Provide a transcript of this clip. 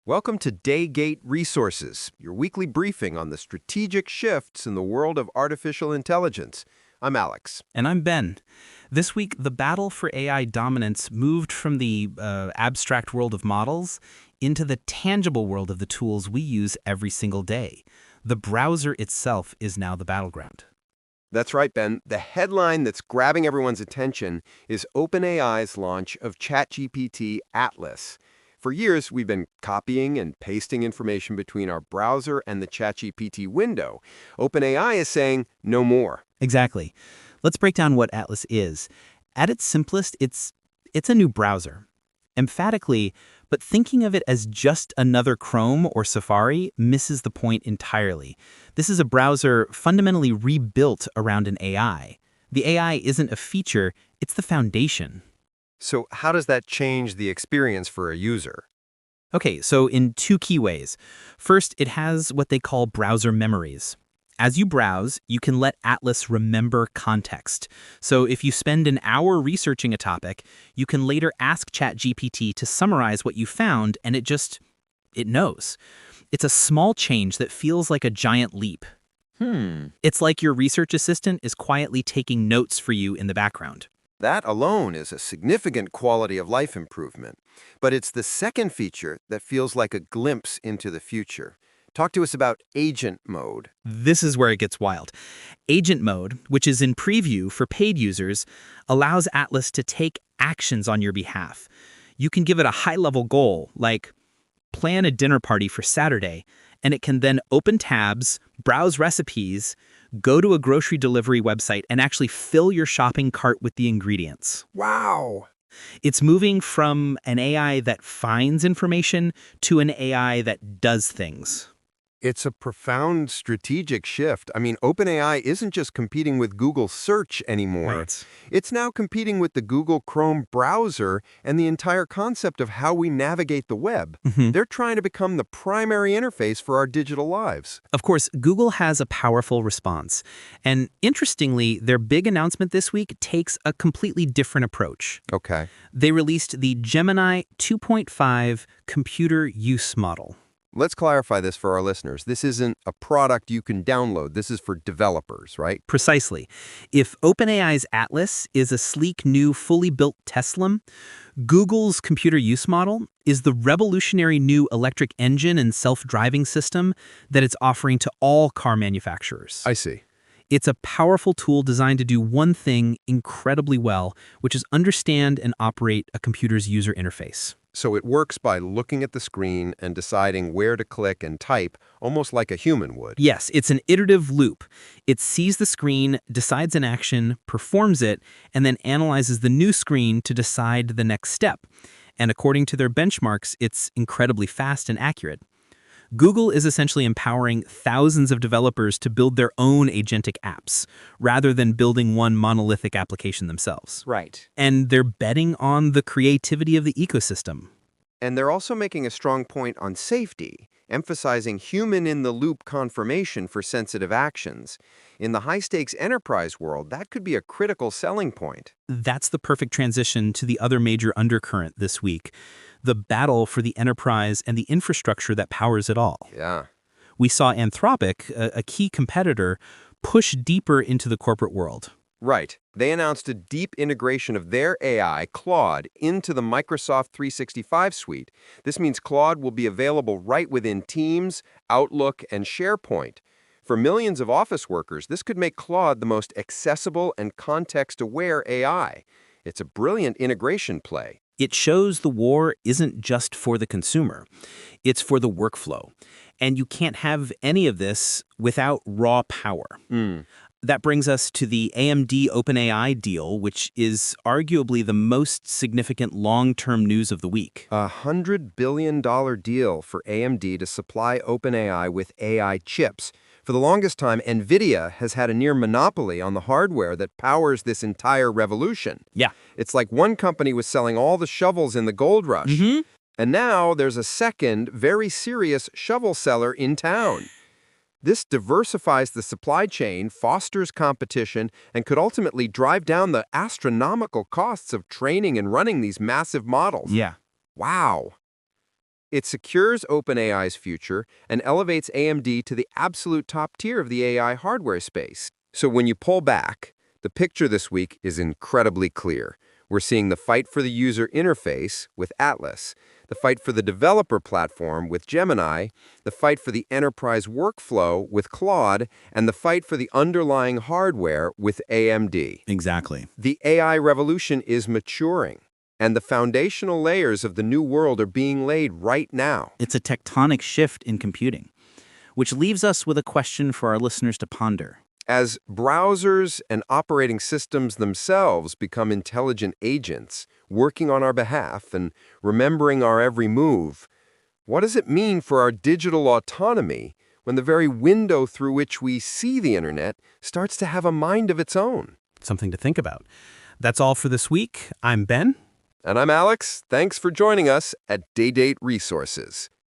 Welcome to Daygate Resources, your weekly briefing on the strategic shifts in the world of artificial intelligence. I'm Alex. And I'm Ben. This week, the battle for AI dominance moved from the abstract world of models into the tangible world of the tools we use every single day. The browser itself is now the battleground. That's right, Ben. The headline that's grabbing everyone's attention is OpenAI's launch of ChatGPT Atlas. For years, we've been copying and pasting information between our browser and the ChatGPT window. OpenAI is saying no more. Exactly. Let's break down what Atlas is. At its simplest, it's a new browser. Emphatically, but thinking of it as just another Chrome or Safari misses the point entirely. This is a browser fundamentally rebuilt around an AI. The AI isn't a feature, it's the foundation. So how does that change the experience for a user? Okay, so in two key ways. First, it has what they call browser memories. As you browse, you can let Atlas remember context. So if you spend an hour researching a topic, you can later ask ChatGPT to summarize what you found, and it knows. It's a small change that feels like a giant leap. It's like your research assistant is quietly taking notes for you in the background. That alone is a significant quality of life improvement. But it's the second feature that feels like a glimpse into the future. Talk to us about agent mode. This is where it gets wild. Agent mode, which is in preview for paid users, allows Atlas to take actions on your behalf. You can give it a high-level goal, like plan a dinner party for Saturday, and it can then open tabs, browse recipes, go to a grocery delivery website, and actually fill your shopping cart with the ingredients. Wow! It's moving from an AI that finds information to an AI that does things. It's a profound strategic shift. I mean, OpenAI isn't just competing with Google Search anymore. Right. It's now competing with the Google Chrome browser and the entire concept of how we navigate the web. They're trying to become the primary interface for our digital lives. Of course, Google has a powerful response. And interestingly, their big announcement this week takes a completely different approach. Okay. They released the Gemini 2.5 Computer Use model. Let's clarify this for our listeners. This isn't a product you can download. This is for developers, right? Precisely. If OpenAI's Atlas is a sleek, new, fully built Tesla, Google's computer use model is the revolutionary new electric engine and self-driving system that it's offering to all car manufacturers. I see. It's a powerful tool designed to do one thing incredibly well, which is understand and operate a computer's user interface. So it works by looking at the screen and deciding where to click and type, almost like a human would. Yes, it's an iterative loop. It sees the screen, decides an action, performs it, and then analyzes the new screen to decide the next step. And according to their benchmarks, it's incredibly fast and accurate. Google is essentially empowering thousands of developers to build their own agentic apps, rather than building one monolithic application themselves. Right. And they're betting on the creativity of the ecosystem. And they're also making a strong point on safety, emphasizing human-in-the-loop confirmation for sensitive actions. In the high-stakes enterprise world, that could be a critical selling point. That's the perfect transition to the other major undercurrent this week, the battle for the enterprise and the infrastructure that powers it all. Yeah. We saw Anthropic, a key competitor, push deeper into the corporate world. Right. They announced a deep integration of their AI, Claude, into the Microsoft 365 suite. This means Claude will be available right within Teams, Outlook, and SharePoint. For millions of office workers, this could make Claude the most accessible and context-aware AI. It's a brilliant integration play. It shows the war isn't just for the consumer. It's for the workflow. And you can't have any of this without raw power. That brings us to the AMD OpenAI deal, which is arguably the most significant long-term news of the week. $100 billion deal for AMD to supply OpenAI with AI chips. For the longest time, NVIDIA has had a near monopoly on the hardware that powers this entire revolution. Yeah. It's like one company was selling all the shovels in the gold rush. And now there's a second, very serious shovel seller in town. This diversifies the supply chain, fosters competition, and could ultimately drive down the astronomical costs of training and running these massive models. Yeah. Wow. It secures OpenAI's future and elevates AMD to the absolute top tier of the AI hardware space. So when you pull back, the picture this week is incredibly clear. We're seeing the fight for the user interface with Atlas, the fight for the developer platform with Gemini, the fight for the enterprise workflow with Claude, and the fight for the underlying hardware with AMD. Exactly. The AI revolution is maturing, and the foundational layers of the new world are being laid right now. It's a tectonic shift in computing, which leaves us with a question for our listeners to ponder. As browsers and operating systems themselves become intelligent agents, working on our behalf and remembering our every move, what does it mean for our digital autonomy when the very window through which we see the internet starts to have a mind of its own? Something to think about. That's all for this week. I'm Ben. And I'm Alex. Thanks for joining us at Day Date Resources.